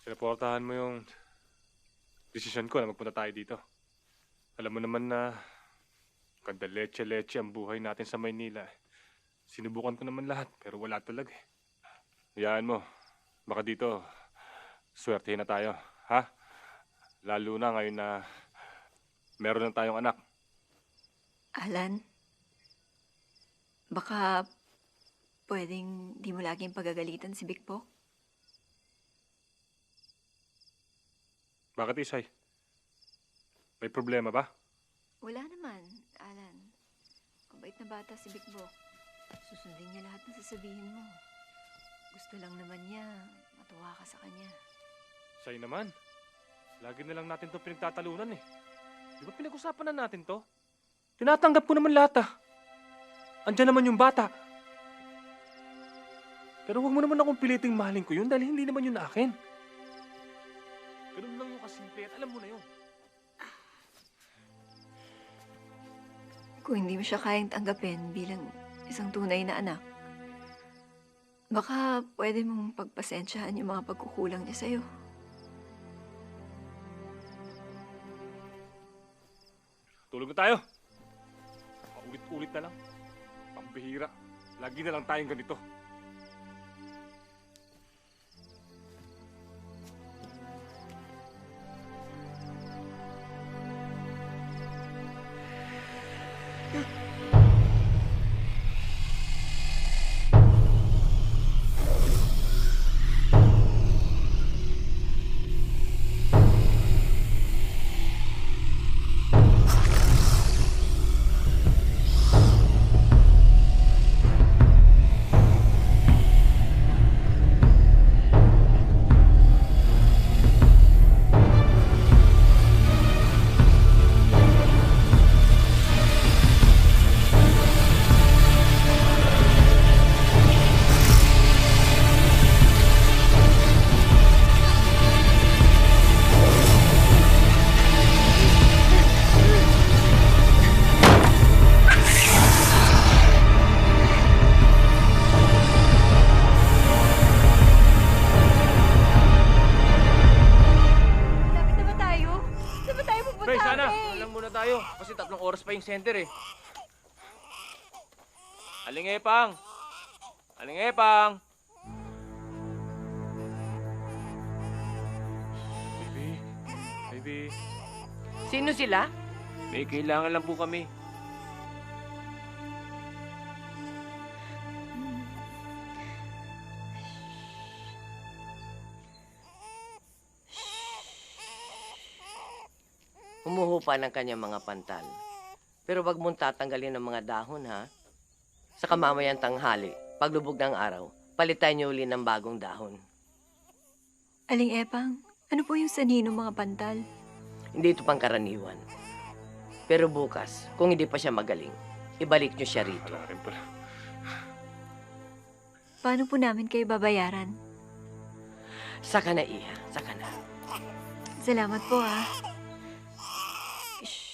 Sinuportahan mo yung desisyon ko na magpunta tayo dito. Alam mo naman na ganda leche-leche ang buhay natin sa Maynila. Sinubukan ko naman lahat pero wala talaga eh. Hayaan mo, baka dito swertihin na tayo, ha? Lalo na ngayon na meron na tayong anak. Alan, baka pwedeng di mo laging pagagalitan si Big Bok? Bakit, Isay? May problema ba? Wala naman, Alan. Mabait na bata si Big Bok. Susundin niya lahat ng sasabihin mo. Gusto lang naman niya matuwa ka sa kanya. Isay naman. Lagi na lang natin itong pinagtatalunan eh. Di ba pinag-usapan na natin to? Tinatanggap ko naman lahat ah. Andiyan naman yung bata. Pero huwag mo naman akong piliting mahalin ko yun dahil hindi naman yun akin. Ganun lang yung kasimple at alam mo na yun. Kung hindi mo siya kayang tanggapin bilang isang tunay na anak, baka pwede mong pagpasensyahan yung mga pagkukulang niya sa'yo. Tulog na tayo. Paulit-ulit na lang. Pambihira. Lagi na lang tayong ganito. Lapit na ba tayo? Saan ba tayo pupunta? Pre, sana. Ray? Alam muna tayo. Kasi 3 oras pa yung center eh. Aling Epang! Aling Epang! Baby. Baby. Sino sila? May kailangan lang po kami. Humuhupa ng kanyang mga pantal. Pero wag mong tatanggalin ang mga dahon, ha? Sa kamamayang tanghali, paglubog ng araw, palitan niyo uli ng bagong dahon. Aling Epang, ano po yung sanino mga pantal? Hindi ito pangkaraniwan. Pero bukas, kung hindi pa siya magaling, ibalik niyo siya rito. Wala rin pala. Paano po namin kayo babayaran? Saka na, Iha. Saka na. Salamat po, ha. Shh.